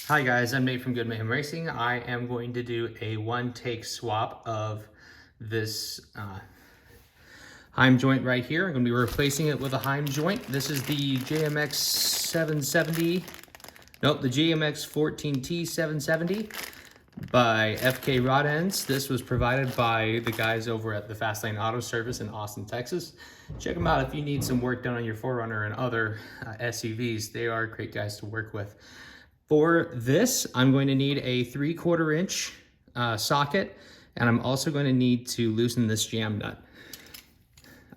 Hi guys, I'm Nate from Good Mayhem Racing. I am going to do a one-take swap of this Heim joint right here. I'm going to be replacing it with a Heim joint. This is the JMX 770, nope, the JMX 14T 770 by FK Rod Ends. This was provided by the guys over at the Fastlane Auto Service in Austin, Texas. Check them out if you need some work done on your 4Runner and other SUVs. They are great guys to work with. For this, I'm going to need a 3/4 inch socket, and I'm also going to need to loosen this jam nut.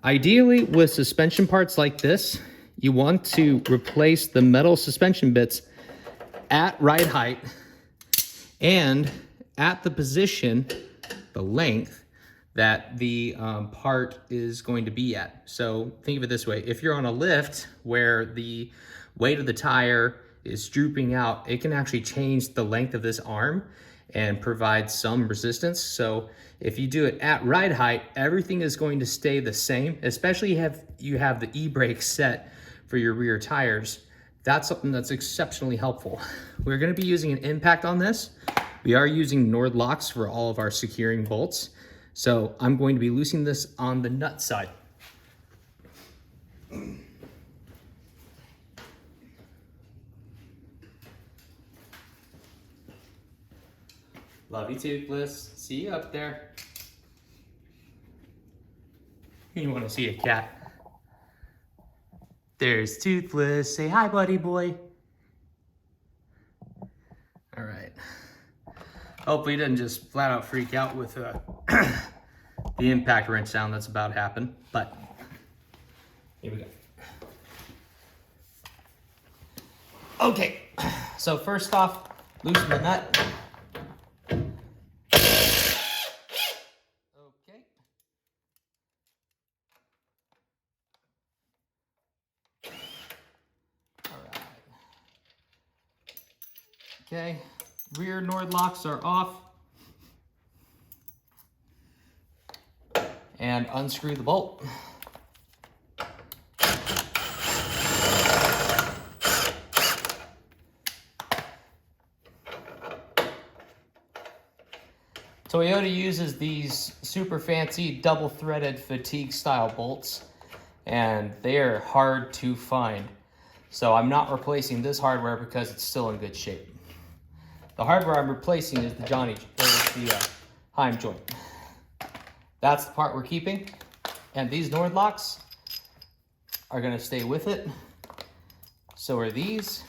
Ideally, with suspension parts like this, you want to replace the metal suspension bits at ride height and at the position, the length, that the part is going to be at. So think of it this way. If you're on a lift where the weight of the tire is drooping out, it can actually change the length of this arm and provide some resistance. So if you do it at ride height, everything is going to stay the same, especially if you have the e-brake set for your rear tires. That's something that's exceptionally helpful. We're going to be using an impact on this. We are using Nord locks for all of our securing bolts. So I'm going to be loosening this on the nut side. Love you, Toothless. See you up there. You want to see a cat? There's Toothless. Say hi, buddy boy. All right. Hopefully he didn't just flat out freak out with the impact wrench sound that's about to happen, but here we go. Okay, so first off, loosen the nut. Okay. All right. Okay, rear Nord locks are off. And unscrew the bolt. Toyota uses these super fancy double threaded fatigue style bolts, and they are hard to find. So I'm not replacing this hardware because it's still in good shape. The hardware I'm replacing is the Heim joint. That's the part we're keeping, and these Nord locks are going to stay with it. So are these.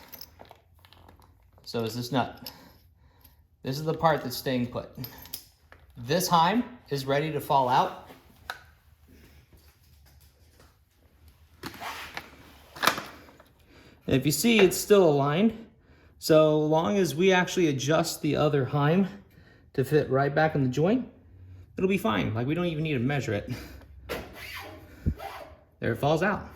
So is this nut. This is the part that's staying put. This Heim is ready to fall out. And if you see, it's still aligned. So long as we actually adjust the other Heim to fit right back in the joint, it'll be fine. Like, we don't even need to measure it. There it falls out.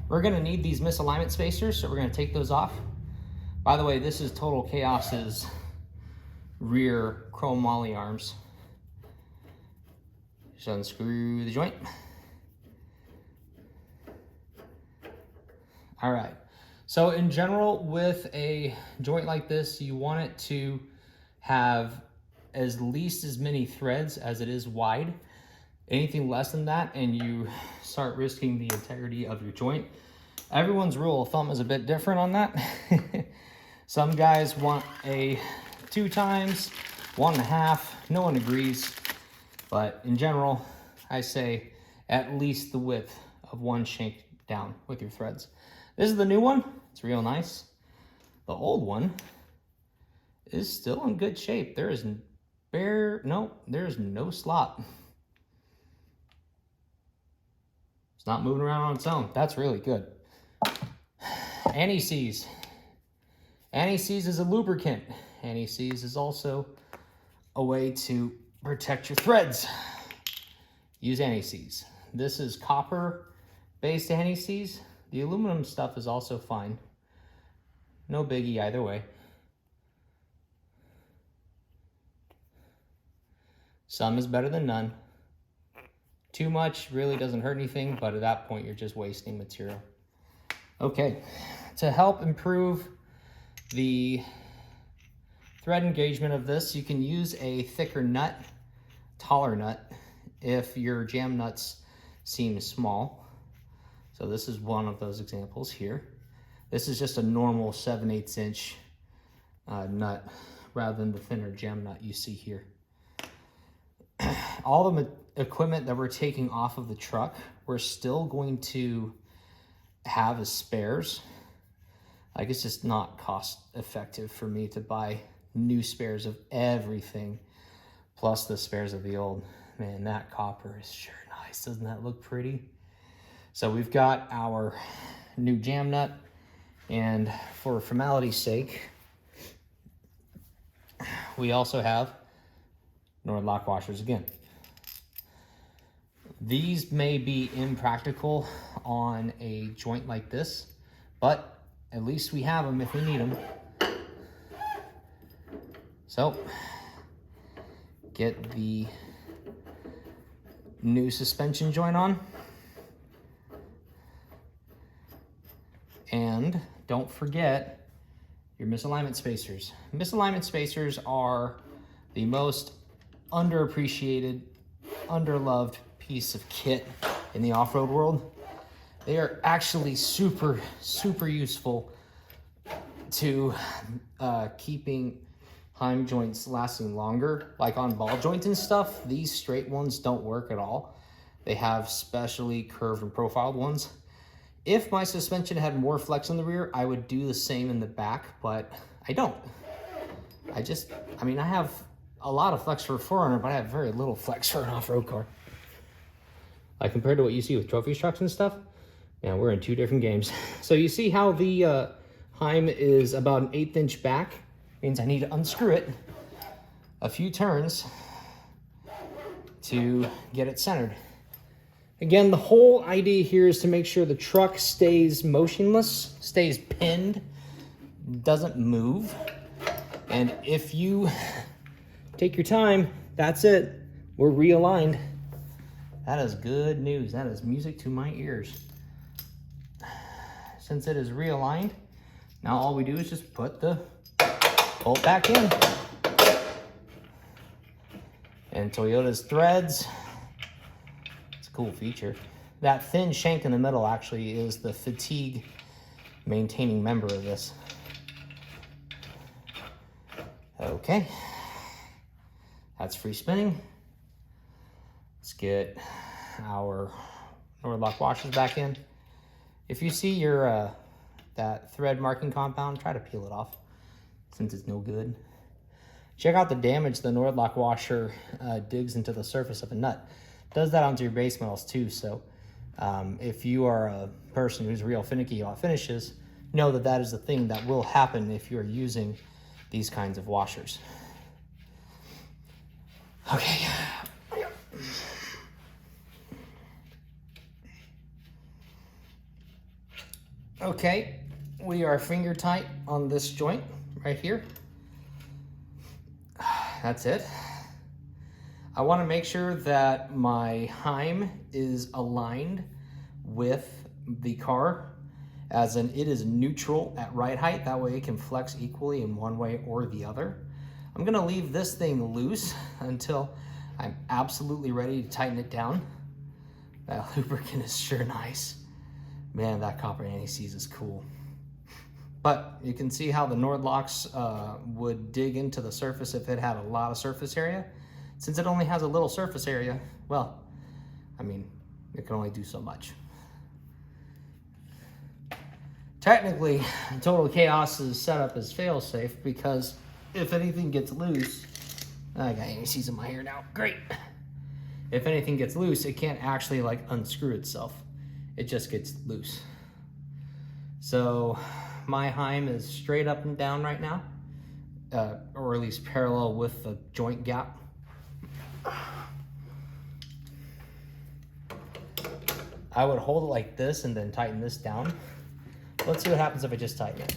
We're gonna need these misalignment spacers, so we're gonna take those off. By the way, this is Total Chaos's rear chrome molly arms. Just unscrew the joint. All right, so in general, with a joint like this, you want it to have at least as many threads as it is wide. Anything less than that, and you start risking the integrity of your joint. Everyone's rule of thumb is a bit different on that. Some guys want a 2 times, 1.5. No one agrees, but in general, I say at least the width of 1 shank down with your threads. This is the new one. It's real nice. The old one is still in good shape. There is no slot. It's not moving around on its own. That's really good. Anti-seize. Anti-seize is a lubricant. Anti-seize is also a way to protect your threads. Use anti-seize. This is copper-based anti-seize. The aluminum stuff is also fine. No biggie either way. Some is better than none. Too much really doesn't hurt anything, but at that point, you're just wasting material. Okay, to help improve the thread engagement of this, you can use a thicker nut, taller nut, if your jam nuts seem small. So this is one of those examples here. This is just a normal 7/8 inch nut rather than the thinner jam nut you see here. All the equipment that we're taking off of the truck, we're still going to have as spares. Like, it's just not cost effective for me to buy new spares of everything, plus the spares of the old. Man, that copper is sure nice. Doesn't that look pretty? So we've got our new jam nut, and for formality's sake, we also have Nord lock washers again. These may be impractical on a joint like this, but at least we have them if we need them. So, get the new suspension joint on. And don't forget your misalignment spacers. Misalignment spacers are the most underappreciated, underloved piece of kit in the off-road world. They are actually super useful to keeping Heim joints lasting longer. Like on ball joints and stuff, these straight ones don't work at all. They have specially curved and profiled ones. If my suspension had more flex in the rear, I would do the same in the back, but I don't. I mean, I have a lot of flex for a 4Runner, but I have very little flex for an off-road car. Like, compared to what you see with trophy trucks and stuff, man, we're in two different games. So you see how the Heim is about an 1/8 inch back? Means I need to unscrew it a few turns to get it centered. Again, the whole idea here is to make sure the truck stays motionless, stays pinned, doesn't move. And if you take your time, that's it. We're realigned. That is good news. That is music to my ears. Since it is realigned, now all we do is just put the bolt back in. And Toyota's threads, it's a cool feature. That thin shank in the middle actually is the fatigue maintaining member of this. Okay, that's free spinning. Let's get our Nord lock washers back in. If you see your that thread marking compound, try to peel it off since it's no good. Check out the damage the Nord lock washer digs into the surface of a nut. It does that onto your base metals too, so if you are a person who's real finicky about finishes, know that that is the thing that will happen if you're using these kinds of washers. Okay. Okay, we are finger tight on this joint right here. That's it. I want to make sure that my Heim is aligned with the car, as in it is neutral at ride height. That way it can flex equally in one way or the other. I'm gonna leave this thing loose until I'm absolutely ready to tighten it down. That lubricant is sure nice. Man, that copper anti-seize is cool. But you can see how the Nord locks would dig into the surface if it had a lot of surface area. Since it only has a little surface area, well, I mean, it can only do so much. Technically, Total Chaos's setup is fail-safe because if anything gets loose, I got anti-seize in my hair now, great. If anything gets loose, it can't actually like unscrew itself. It just gets loose. So my Heim is straight up and down right now, or at least parallel with the joint gap. I would hold it like this and then tighten this down. Let's see what happens if I just tighten it.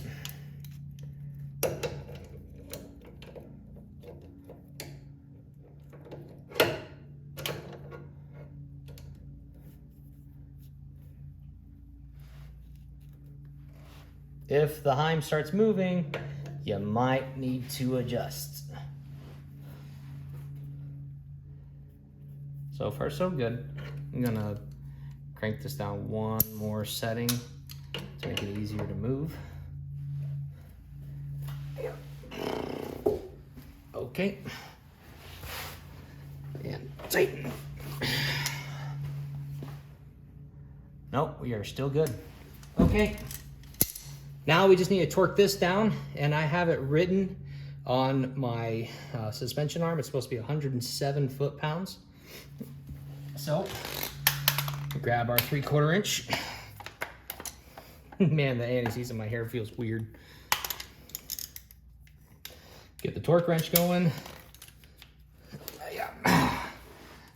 if the Heim starts moving, you might need to adjust. So far, so good. I'm gonna crank this down one more setting to make it easier to move. Okay. And tighten. Nope, we are still good. Okay. Now we just need to torque this down, and I have it written on my suspension arm. It's supposed to be 107 foot-pounds. So, grab our 3/4 inch. Man, the anti-seize in my hair feels weird. Get the torque wrench going.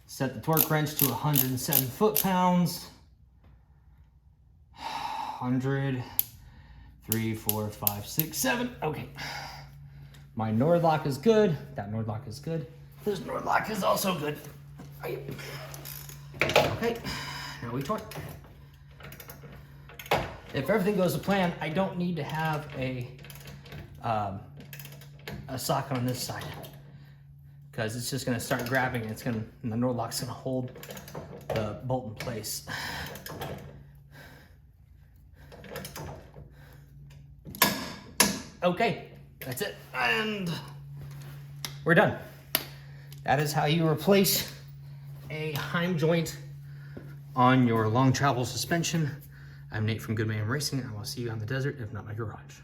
Set the torque wrench to 107 foot-pounds. 100, 3, 4, 5, 6, 7. Okay. My Nordlock is good. That Nordlock is good. This Nordlock is also good. Okay, now we torque. If everything goes to plan, I don't need to have a socket on this side, because it's just gonna start grabbing. The Nordlock's gonna hold the bolt in place. Okay, that's it, and we're done. That is how you replace a Heim joint on your long travel suspension. I'm Nate from Good Man Racing, and I will see you on the desert, if not my garage.